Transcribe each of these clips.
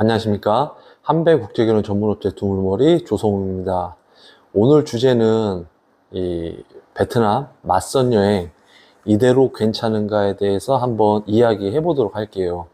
안녕하십니까. 한배국제결혼 전문업체 두물머리 조성욱입니다. 오늘 주제는 이 베트남 맞선 여행 이대로 괜찮은가에 대해서 한번 이야기해 보도록 할게요.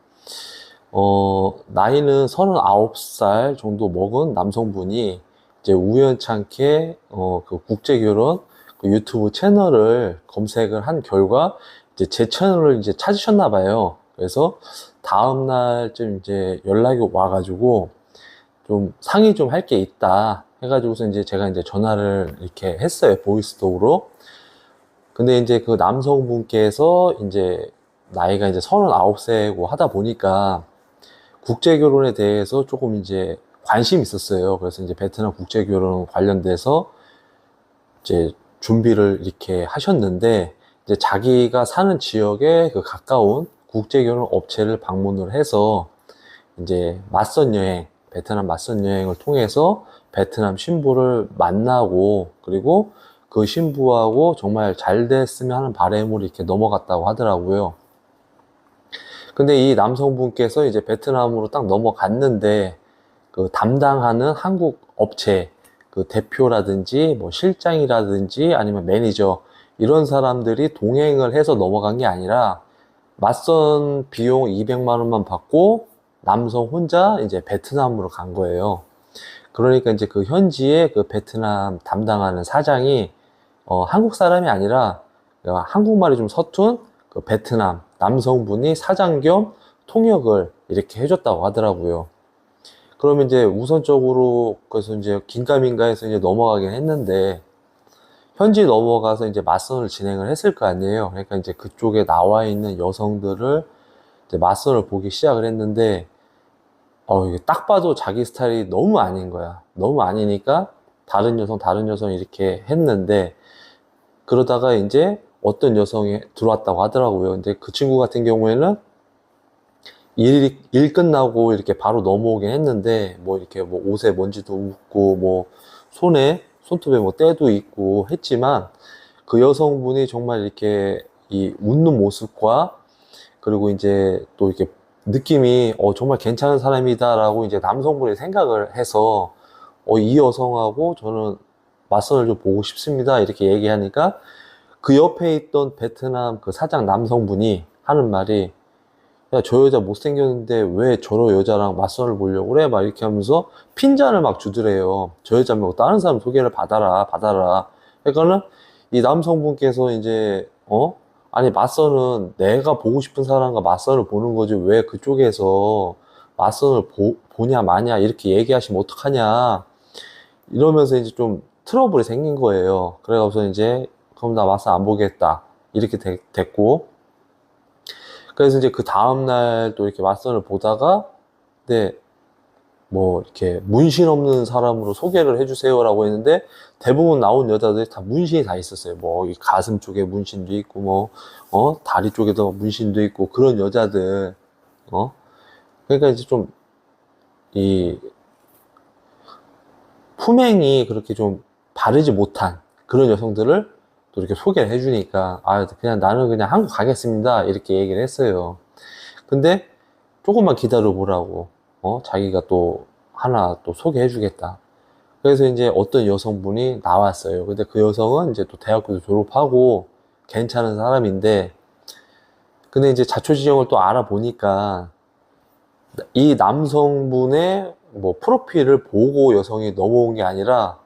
나이는 39살 정도 먹은 남성분이 이제 우연찮게 그 국제결혼 그 유튜브 채널을 검색을 한 결과 이제 제 채널을 이제 찾으셨나 봐요. 그래서 다음 날쯤 이제 연락이 와가지고 좀 상의 좀 할 게 있다 해가지고서 이제 제가 이제 전화를 이렇게 했어요. 보이스톡으로. 근데 이제 그 남성분께서 이제 나이가 이제 39세고 하다 보니까 국제 결혼에 대해서 조금 이제 관심이 있었어요. 그래서 이제 베트남 국제 결혼 관련돼서 이제 준비를 이렇게 하셨는데, 이제 자기가 사는 지역에 그 가까운 국제 결혼 업체를 방문을 해서 이제 맞선 여행, 베트남 맞선 여행을 통해서 베트남 신부를 만나고, 그리고 그 신부하고 정말 잘 됐으면 하는 바람으로 이렇게 넘어갔다고 하더라고요. 근데 이 남성분께서 이제 베트남으로 딱 넘어갔는데 그 담당하는 한국 업체 그 대표라든지 뭐 실장이라든지 아니면 매니저 이런 사람들이 동행을 해서 넘어간 게 아니라 맞선 비용 200만 원만 받고 남성 혼자 이제 베트남으로 간 거예요. 그러니까 이제 그 현지에 그 베트남 담당하는 사장이 한국 사람이 아니라 한국말이 좀 서툰 그 베트남 남성분이 사장 겸 통역을 이렇게 해줬다고 하더라고요. 그러면 이제 우선적으로 그래서 이제 긴가민가해서 이제 넘어가긴 했는데 현지 넘어가서 이제 맞선을 진행을 했을 거 아니에요. 그러니까 이제 그쪽에 나와 있는 여성들을 이제 맞선을 보기 시작을 했는데 이게 딱 봐도 자기 스타일이 너무 아닌 거야. 너무 아니니까 다른 여성 이렇게 했는데 그러다가 이제 어떤 여성이 들어왔다고 하더라고요. 근데 그 친구 같은 경우에는 일 끝나고 이렇게 바로 넘어오긴 했는데, 뭐 이렇게 뭐 옷에 먼지도 묻고, 뭐 손톱에 뭐 때도 있고 했지만, 그 여성분이 정말 이렇게 이 웃는 모습과, 그리고 이제 또 이렇게 느낌이, 정말 괜찮은 사람이다라고 이제 남성분이 생각을 해서, 이 여성하고 저는 맞선을 좀 보고 싶습니다. 이렇게 얘기하니까, 그 옆에 있던 베트남 그 사장 남성분이 하는 말이, 야, 저 여자 못생겼는데 왜 저런 여자랑 맞선을 보려고 그래? 막 이렇게 하면서 핀잔을 막 주더래요. 저 여자 말고 다른 사람 소개를 받아라. 그러니까는 이 남성분께서 이제, 아니, 맞선은 내가 보고 싶은 사람과 맞선을 보는 거지 왜 그쪽에서 맞선을 보냐 마냐 이렇게 얘기하시면 어떡하냐. 이러면서 이제 좀 트러블이 생긴 거예요. 그래가지고 이제, 그럼 나 맞선 안 보겠다. 이렇게 됐고, 그래서 이제 그 다음날 또 이렇게 맞선을 보다가, 네, 뭐, 이렇게 문신 없는 사람으로 소개를 해주세요라고 했는데, 대부분 나온 여자들이 다 문신이 다 있었어요. 뭐, 이 가슴 쪽에 문신도 있고, 뭐, 다리 쪽에도 문신도 있고, 그런 여자들, 어? 그러니까 이제 좀, 이, 품행이 그렇게 좀 바르지 못한 그런 여성들을 또 이렇게 소개를 해주니까, 그냥 나는 그냥 한국 가겠습니다. 이렇게 얘기를 했어요. 근데 조금만 기다려 보라고, 자기가 또 하나 또 소개해 주겠다. 그래서 이제 어떤 여성분이 나왔어요. 근데 그 여성은 이제 또 대학교도 졸업하고 괜찮은 사람인데, 근데 이제 자초지종을 또 알아보니까 이 남성분의 뭐 프로필을 보고 여성이 넘어온 게 아니라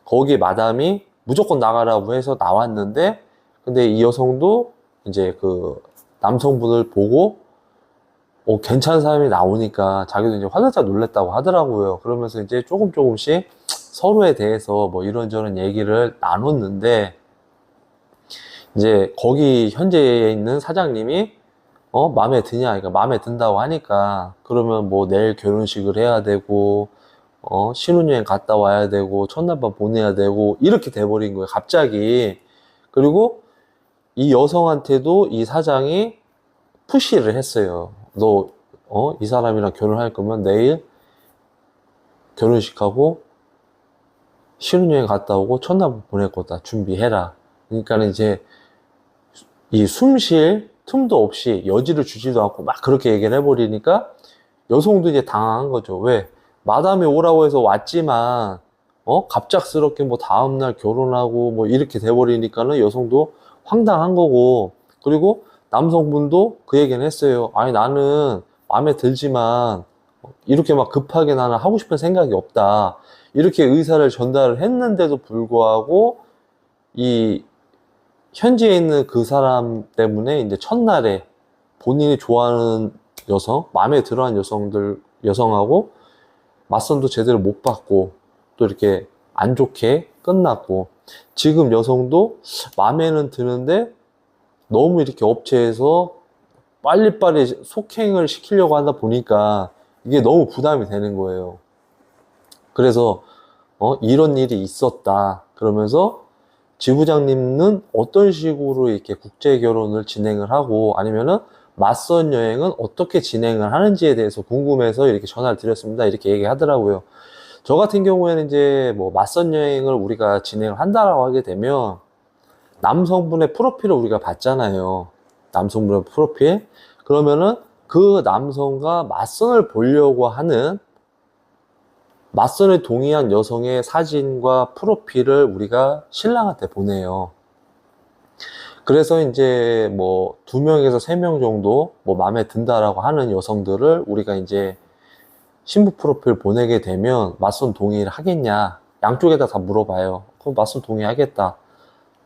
거기 마담이 무조건 나가라고 해서 나왔는데, 근데 이 여성도 이제 그 남성분을 보고 괜찮은 사람이 나오니까 자기도 이제 화들짝 놀랬다고 하더라고요. 그러면서 이제 조금씩 서로에 대해서 뭐 이런저런 얘기를 나눴는데, 이제 거기 현재에 있는 사장님이 마음에 드냐? 그러니까 마음에 든다고 하니까, 그러면 뭐 내일 결혼식을 해야 되고, 신혼여행 갔다 와야 되고, 첫날밤 보내야 되고, 이렇게 돼버린 거예요, 갑자기. 그리고 이 여성한테도 이 사장이 푸시를 했어요. 너, 이 사람이랑 결혼할 거면 내일 결혼식하고 신혼여행 갔다 오고 첫날 보낼 거다. 준비해라. 그러니까는 이제 이 숨 쉴 틈도 없이 여지를 주지도 않고 막 그렇게 얘기를 해버리니까 여성도 이제 당황한 거죠. 왜? 마담이 오라고 해서 왔지만, 갑작스럽게 뭐 다음날 결혼하고 뭐 이렇게 돼버리니까는 여성도 황당한 거고, 그리고 남성분도 그 얘기는 했어요. 아니, 나는 마음에 들지만, 이렇게 막 급하게 나는 하고 싶은 생각이 없다. 이렇게 의사를 전달을 했는데도 불구하고, 이 현지에 있는 그 사람 때문에 이제 첫날에 본인이 좋아하는 여성, 마음에 들어하는 여성하고 맞선도 제대로 못 받고 또 이렇게 안 좋게 끝났고, 지금 여성도 마음에는 드는데 너무 이렇게 업체에서 빨리빨리 속행을 시키려고 하다 보니까 이게 너무 부담이 되는 거예요. 그래서 이런 일이 있었다 그러면서 지부장님은 어떤 식으로 이렇게 국제 결혼을 진행을 하고 아니면은 맞선 여행은 어떻게 진행을 하는지에 대해서 궁금해서 이렇게 전화를 드렸습니다. 이렇게 얘기하더라고요. 저 같은 경우에는 이제 뭐 맞선 여행을 우리가 진행을 한다라고 하게 되면 남성분의 프로필을 우리가 봤잖아요. 남성분의 프로필. 그러면은 그 남성과 맞선을 보려고 하는 맞선에 동의한 여성의 사진과 프로필을 우리가 신랑한테 보내요. 그래서 이제 뭐 2명에서 3명 정도 뭐 마음에 든다라고 하는 여성들을 우리가 이제 신부 프로필 보내게 되면 맞선 동의를 하겠냐? 양쪽에다 다 물어봐요. 그럼 맞선 동의하겠다.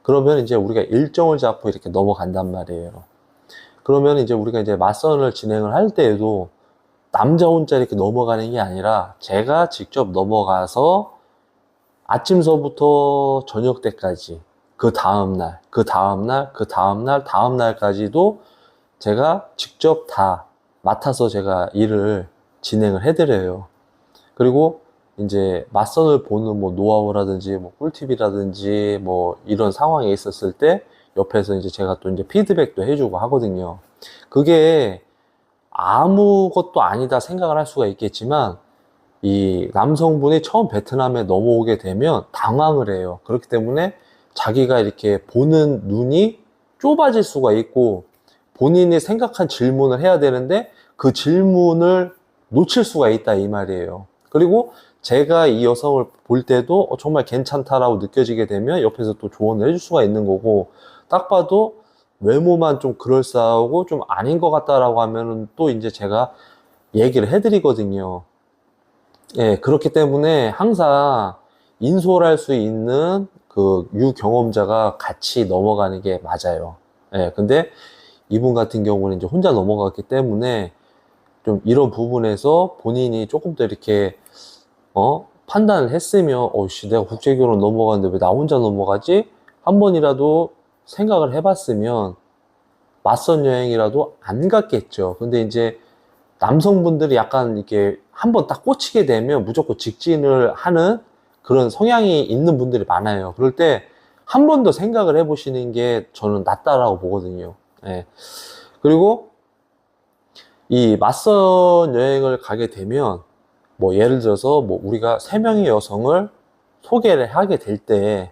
그러면 이제 우리가 일정을 잡고 이렇게 넘어간단 말이에요. 그러면 이제 우리가 이제 맞선을 진행을 할 때에도 남자 혼자 이렇게 넘어가는 게 아니라 제가 직접 넘어가서 아침서부터 저녁 때까지 그 다음날, 그 다음날, 그 다음날, 다음날까지도 제가 직접 다 맡아서 제가 일을 진행을 해드려요. 그리고 이제 맞선을 보는 뭐 노하우라든지 뭐 꿀팁이라든지 뭐 이런 상황에 있었을 때 옆에서 이제 제가 또 이제 피드백도 해주고 하거든요. 그게 아무것도 아니다 생각을 할 수가 있겠지만 이 남성분이 처음 베트남에 넘어오게 되면 당황을 해요. 그렇기 때문에 자기가 이렇게 보는 눈이 좁아질 수가 있고 본인이 생각한 질문을 해야 되는데 그 질문을 놓칠 수가 있다 이 말이에요. 그리고 제가 이 여성을 볼 때도 정말 괜찮다라고 느껴지게 되면 옆에서 또 조언을 해줄 수가 있는 거고, 딱 봐도 외모만 좀 그럴싸하고 좀 아닌 것 같다라고 하면은 또 이제 제가 얘기를 해드리거든요. 예, 그렇기 때문에 항상 인솔할 수 있는 그 유경험자가 같이 넘어가는 게 맞아요. 예, 근데 이분 같은 경우는 이제 혼자 넘어갔기 때문에 좀 이런 부분에서 본인이 조금 더 이렇게, 판단을 했으면, 씨, 내가 국제결혼 넘어갔는데 왜 나 혼자 넘어가지? 한 번이라도 생각을 해봤으면 맞선 여행이라도 안 갔겠죠. 근데 이제 남성분들이 약간 이렇게 한번 딱 꽂히게 되면 무조건 직진을 하는 그런 성향이 있는 분들이 많아요. 그럴 때 한 번 더 생각을 해보시는 게 저는 낫다라고 보거든요. 예. 그리고 이 맞선 여행을 가게 되면 뭐 예를 들어서 뭐 우리가 3명의 여성을 소개를 하게 될 때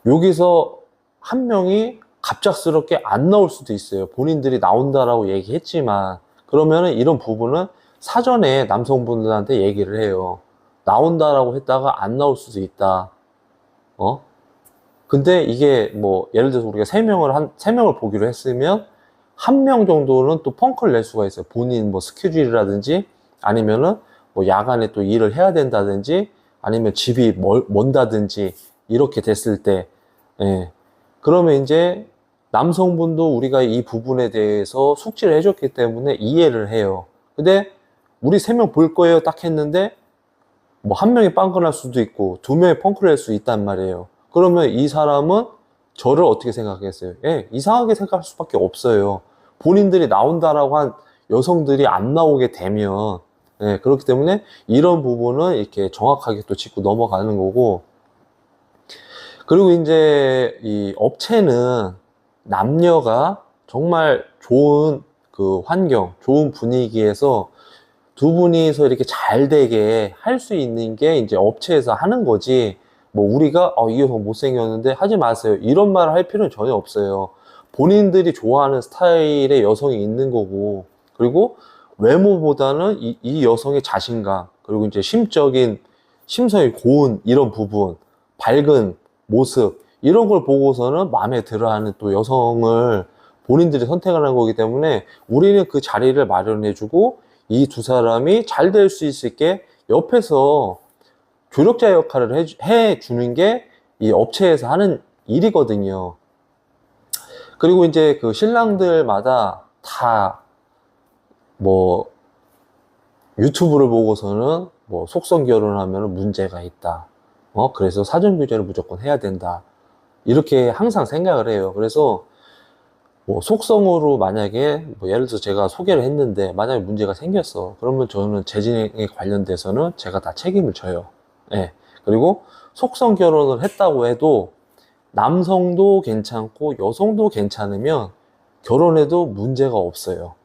여기서 한 명이 갑작스럽게 안 나올 수도 있어요. 본인들이 나온다라고 얘기했지만 그러면은 이런 부분은 사전에 남성분들한테 얘기를 해요. 나온다라고 했다가 안 나올 수도 있다. 근데 이게 뭐 예를 들어서 우리가 3명을 보기로 했으면 1명 정도는 또 펑크를 낼 수가 있어요. 본인 뭐 스케줄이라든지 아니면은 뭐 야간에 또 일을 해야 된다든지 아니면 집이 먼다든지 이렇게 됐을 때, 예. 그러면 이제 남성분도 우리가 이 부분에 대해서 숙지를 해줬기 때문에 이해를 해요. 근데 우리 3명 볼 거예요 딱 했는데 뭐 1명이 빵꾸 날 수도 있고 2명이 펑크를 낼 수 있단 말이에요. 그러면 이 사람은 저를 어떻게 생각하겠어요? 예, 이상하게 생각할 수밖에 없어요. 본인들이 나온다라고 한 여성들이 안 나오게 되면, 예, 그렇기 때문에 이런 부분은 이렇게 정확하게 또 짚고 넘어가는 거고, 그리고 이제 이 업체는 남녀가 정말 좋은 그 환경, 좋은 분위기에서 두 분이서 이렇게 잘 되게 할 수 있는 게 이제 업체에서 하는 거지, 뭐 우리가 이 여성 못생겼는데 하지 마세요 이런 말을 할 필요는 전혀 없어요. 본인들이 좋아하는 스타일의 여성이 있는 거고, 그리고 외모보다는 이 여성의 자신감, 그리고 이제 심성이 고운 이런 부분, 밝은 모습, 이런 걸 보고서는 마음에 들어 하는 또 여성을 본인들이 선택을 한 거기 때문에 우리는 그 자리를 마련해주고 이 두 사람이 잘 될 수 있게 옆에서 조력자 역할을 해주는 게 이 업체에서 하는 일이거든요. 그리고 이제 그 신랑들마다 다 뭐 유튜브를 보고서는 뭐 속성 결혼하면 문제가 있다. 그래서 사전 교제를 무조건 해야 된다. 이렇게 항상 생각을 해요. 그래서 뭐 속성으로 만약에 뭐 예를 들어서 제가 소개를 했는데 만약에 문제가 생겼어. 그러면 저는 재진행에 관련돼서는 제가 다 책임을 져요. 예. 그리고 속성 결혼을 했다고 해도 남성도 괜찮고 여성도 괜찮으면 결혼해도 문제가 없어요.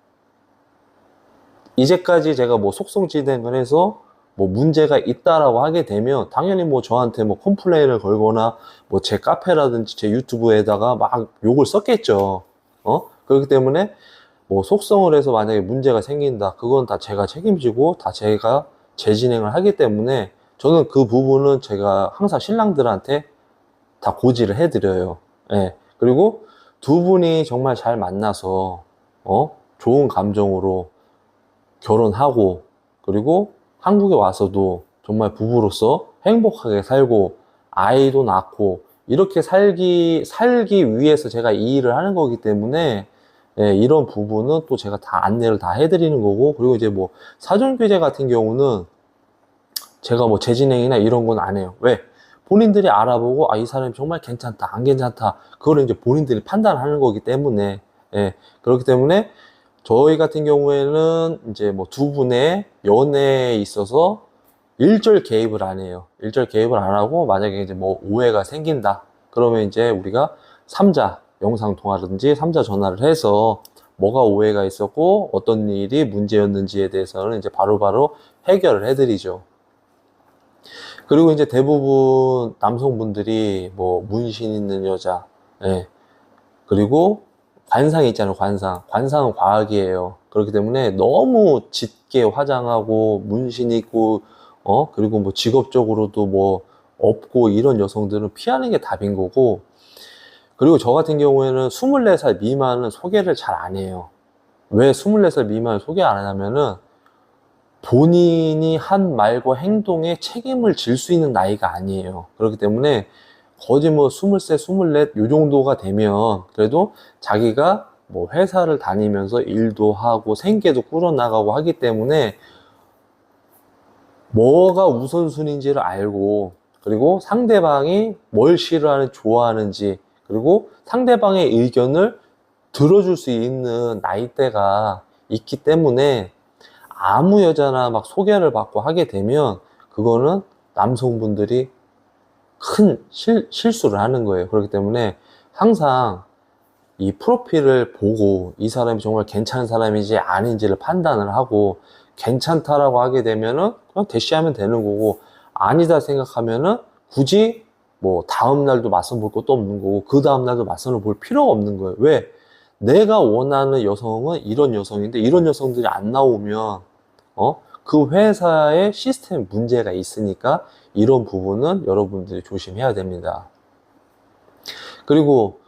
이제까지 제가 뭐 속성 진행을 해서 뭐 문제가 있다라고 하게 되면 당연히 뭐 저한테 뭐 컴플레인을 걸거나 뭐 제 카페라든지 제 유튜브에다가 막 욕을 썼겠죠. 그렇기 때문에 뭐 속성을 해서 만약에 문제가 생긴다, 그건 다 제가 책임지고 다 제가 재진행을 하기 때문에 저는 그 부분은 제가 항상 신랑들한테 다 고지를 해드려요. 예. 그리고 두 분이 정말 잘 만나서 좋은 감정으로 결혼하고, 그리고 한국에 와서도 정말 부부로서 행복하게 살고 아이도 낳고 이렇게 살기 위해서 제가 이 일을 하는 거기 때문에 예, 이런 부분은 또 제가 다 안내를 다 해드리는 거고, 그리고 이제 뭐 사전교제 같은 경우는 제가 뭐 재진행이나 이런 건 안 해요. 왜? 본인들이 알아보고 이 사람이 정말 괜찮다 안 괜찮다, 그거를 이제 본인들이 판단하는 거기 때문에 예, 그렇기 때문에 저희 같은 경우에는 이제 뭐 두 분의 연애에 있어서 일절 개입을 안 해요. 일절 개입을 안 하고 만약에 이제 뭐 오해가 생긴다, 그러면 이제 우리가 3자 영상 통화든지 3자 전화를 해서 뭐가 오해가 있었고 어떤 일이 문제였는지에 대해서는 이제 바로바로 해결을 해드리죠. 그리고 이제 대부분 남성분들이 뭐 문신 있는 여자, 예. 그리고 관상이 있잖아요. 관상은 과학이에요. 그렇기 때문에 너무 짙게 화장하고 문신 있고 그리고 뭐 직업적으로도 뭐 없고 이런 여성들은 피하는 게 답인 거고, 그리고 저 같은 경우에는 24살 미만은 소개를 잘 안 해요. 왜 24살 미만을 소개 안 하냐면은 본인이 한 말과 행동에 책임을 질 수 있는 나이가 아니에요. 그렇기 때문에 거의 뭐 23, 24, 요 정도가 되면 그래도 자기가 뭐 회사를 다니면서 일도 하고 생계도 꾸려나가고 하기 때문에 뭐가 우선순위인지를 알고, 그리고 상대방이 뭘 싫어하는지 좋아하는지, 그리고 상대방의 의견을 들어줄 수 있는 나이대가 있기 때문에 아무 여자나 막 소개를 받고 하게 되면 그거는 남성분들이 큰 실수를 하는 거예요. 그렇기 때문에 항상 이 프로필을 보고 이 사람이 정말 괜찮은 사람인지 아닌지를 판단을 하고, 괜찮다라고 하게 되면은 그냥 대시하면 되는 거고, 아니다 생각하면은 굳이 뭐 다음 날도 맞선 볼 것도 없는 거고 그 다음 날도 맞선을 볼 필요가 없는 거예요. 왜? 내가 원하는 여성은 이런 여성인데 이런 여성들이 안 나오면 그 회사의 시스템 문제가 있으니까 이런 부분은 여러분들이 조심해야 됩니다. 그리고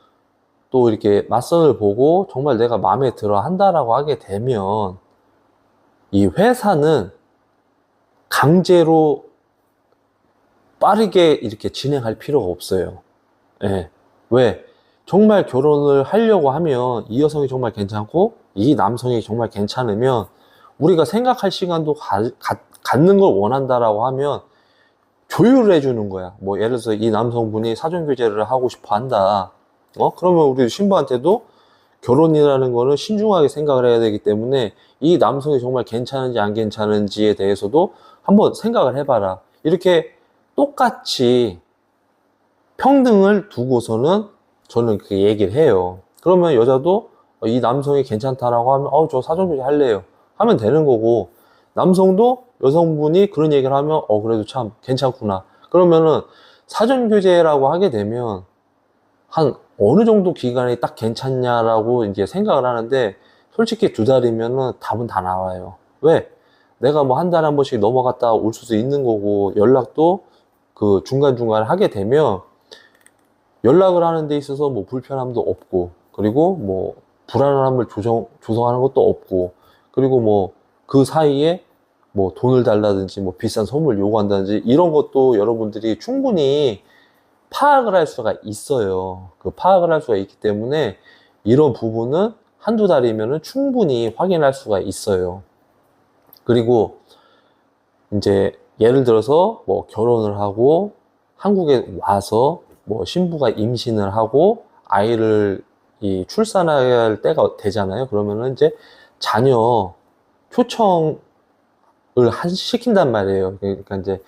또 이렇게 맞선을 보고 정말 내가 마음에 들어 한다라고 하게 되면 이 회사는 강제로 빠르게 이렇게 진행할 필요가 없어요. 예. 왜? 정말 결혼을 하려고 하면 이 여성이 정말 괜찮고 이 남성이 정말 괜찮으면 우리가 생각할 시간도 갖는 걸 원한다라고 하면 조율을 해주는 거야. 뭐 예를 들어서 이 남성분이 사전교제를 하고 싶어 한다. 그러면 우리 신부한테도 결혼이라는 거는 신중하게 생각을 해야 되기 때문에 이 남성이 정말 괜찮은지 안 괜찮은지에 대해서도 한번 생각을 해봐라. 이렇게 똑같이 평등을 두고서는 저는 그렇게 얘기를 해요. 그러면 여자도 이 남성이 괜찮다라고 하면 저 사전교제 할래요 하면 되는 거고, 남성도 여성분이 그런 얘기를 하면 그래도 참 괜찮구나 그러면은 사전교제라고 하게 되면 한 어느 정도 기간이 딱 괜찮냐라고 이제 생각을 하는데, 솔직히 2달이면은 답은 다 나와요. 왜? 내가 뭐 한 달에 한 번씩 넘어갔다 올 수도 있는 거고, 연락도 그 중간중간 하게 되면 연락을 하는 데 있어서 뭐 불편함도 없고, 그리고 뭐 불안함을 조성하는 것도 없고, 그리고 뭐 그 사이에 뭐 돈을 달라든지 뭐 비싼 선물 요구한다든지 이런 것도 여러분들이 충분히 파악을 할 수가 있어요. 그 파악을 할 수가 있기 때문에 이런 부분은 한두 달이면은 충분히 확인할 수가 있어요. 그리고 이제 예를 들어서 뭐 결혼을 하고 한국에 와서 뭐 신부가 임신을 하고 아이를 출산할 때가 되잖아요. 그러면은 이제 자녀 초청을 시킨단 말이에요. 그러니까 이제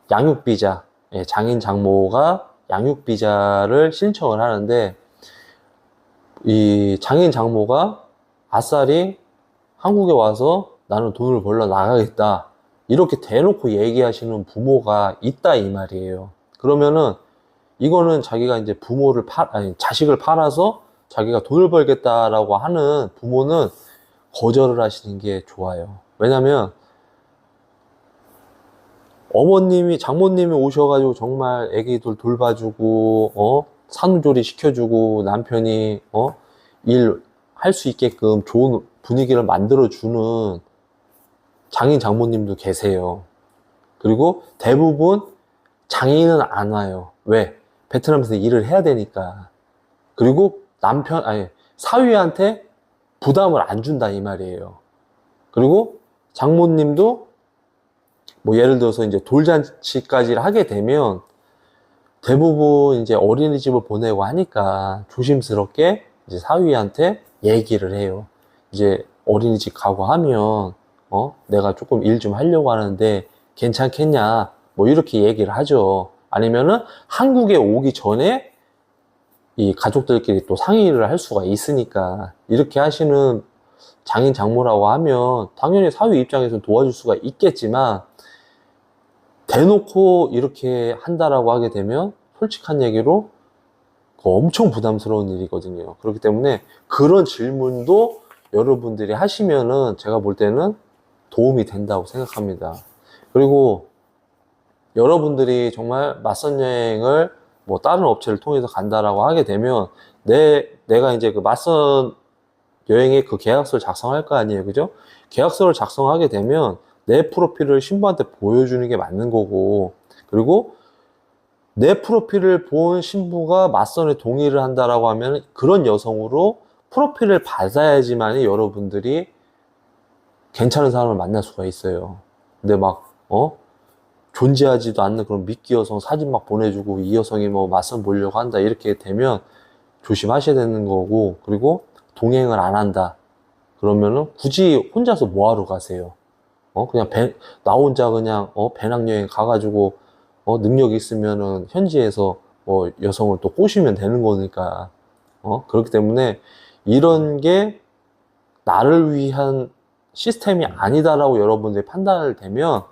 양육비자, 장인 장모가 양육비자를 신청을 하는데, 이 장인 장모가 아싸리 한국에 와서 나는 돈을 벌러 나가겠다, 이렇게 대놓고 얘기하시는 부모가 있다 이 말이에요. 그러면은 이거는 자기가 이제 자식을 팔아서 자기가 돈을 벌겠다라고 하는 부모는 거절을 하시는 게 좋아요. 왜냐면 장모님이 오셔가지고 정말 애기들 돌봐주고, 산후조리 시켜주고, 남편이, 일 할 수 있게끔 좋은 분위기를 만들어주는 장인 장모님도 계세요. 그리고 대부분 장인은 안 와요. 왜? 베트남에서 일을 해야 되니까. 그리고 사위한테 부담을 안 준다 이 말이에요. 그리고 장모님도 뭐 예를 들어서 이제 돌잔치까지 하게 되면 대부분 이제 어린이집을 보내고 하니까 조심스럽게 이제 사위한테 얘기를 해요. 이제 어린이집 가고 하면 내가 조금 일 좀 하려고 하는데 괜찮겠냐, 뭐 이렇게 얘기를 하죠. 아니면은 한국에 오기 전에 이 가족들끼리 또 상의를 할 수가 있으니까, 이렇게 하시는 장인 장모라고 하면 당연히 사위 입장에서 도와줄 수가 있겠지만, 대놓고 이렇게 한다라고 하게 되면 솔직한 얘기로 엄청 부담스러운 일이거든요. 그렇기 때문에 그런 질문도 여러분들이 하시면은 제가 볼 때는 도움이 된다고 생각합니다. 그리고 여러분들이 정말 맞선 여행을 뭐 다른 업체를 통해서 간다라고 하게 되면 내가 이제 그 맞선 여행의 그 계약서를 작성할 거 아니에요. 그죠? 계약서를 작성하게 되면 내 프로필을 신부한테 보여주는 게 맞는 거고, 그리고 내 프로필을 본 신부가 맞선에 동의를 한다라고 하면 그런 여성으로 프로필을 받아야지만이 여러분들이 괜찮은 사람을 만날 수가 있어요. 근데 존재하지도 않는 그런 미끼 여성 사진 막 보내주고 이 여성이 뭐 맞선 보려고 한다 이렇게 되면 조심하셔야 되는 거고, 그리고 동행을 안 한다 그러면은 굳이 혼자서 뭐하러 가세요? 그냥 나 혼자 그냥 배낭여행 가가지고 능력 있으면은 현지에서 여성을 또 꼬시면 되는 거니까. 그렇기 때문에 이런 게 나를 위한 시스템이 아니다라고 여러분들이 판단을 되면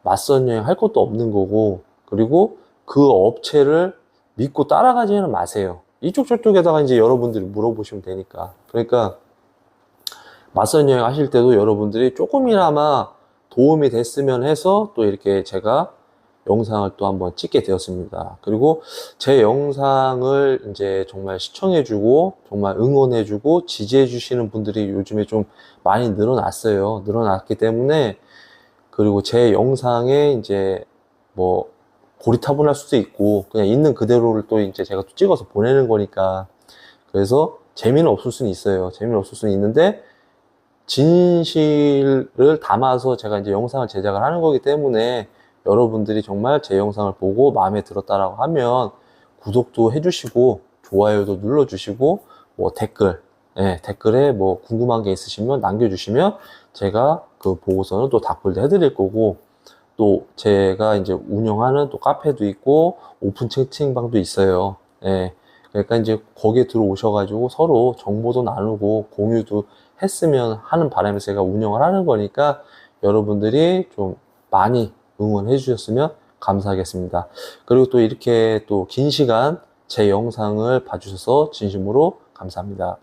맞선 여행 할 것도 없는 거고, 그리고 그 업체를 믿고 따라가지는 마세요. 이쪽 저쪽에다가 이제 여러분들이 물어보시면 되니까. 그러니까 맞선 여행 하실 때도 여러분들이 조금이나마 도움이 됐으면 해서 또 이렇게 제가 영상을 또 한번 찍게 되었습니다. 그리고 제 영상을 이제 정말 시청해주고 정말 응원해주고 지지해주시는 분들이 요즘에 좀 많이 늘어났어요. 늘어났기 때문에, 그리고 제 영상에 이제 뭐 고리타분할 수도 있고 그냥 있는 그대로를 또 이제 제가 또 찍어서 보내는 거니까, 그래서 재미는 없을 수는 있어요. 재미는 없을 수는 있는데 진실을 담아서 제가 이제 영상을 제작을 하는 거기 때문에 여러분들이 정말 제 영상을 보고 마음에 들었다라고 하면 구독도 해주시고 좋아요도 눌러주시고 뭐 댓글에 뭐 궁금한 게 있으시면 남겨주시면 제가 그 보고서는 또 답글도 해드릴 거고, 또 제가 이제 운영하는 또 카페도 있고 오픈 채팅방도 있어요. 그러니까 이제 거기에 들어오셔가지고 서로 정보도 나누고 공유도 했으면 하는 바람에서 제가 운영을 하는 거니까 여러분들이 좀 많이 응원해 주셨으면 감사하겠습니다. 그리고 또 이렇게 또 긴 시간 제 영상을 봐주셔서 진심으로 감사합니다.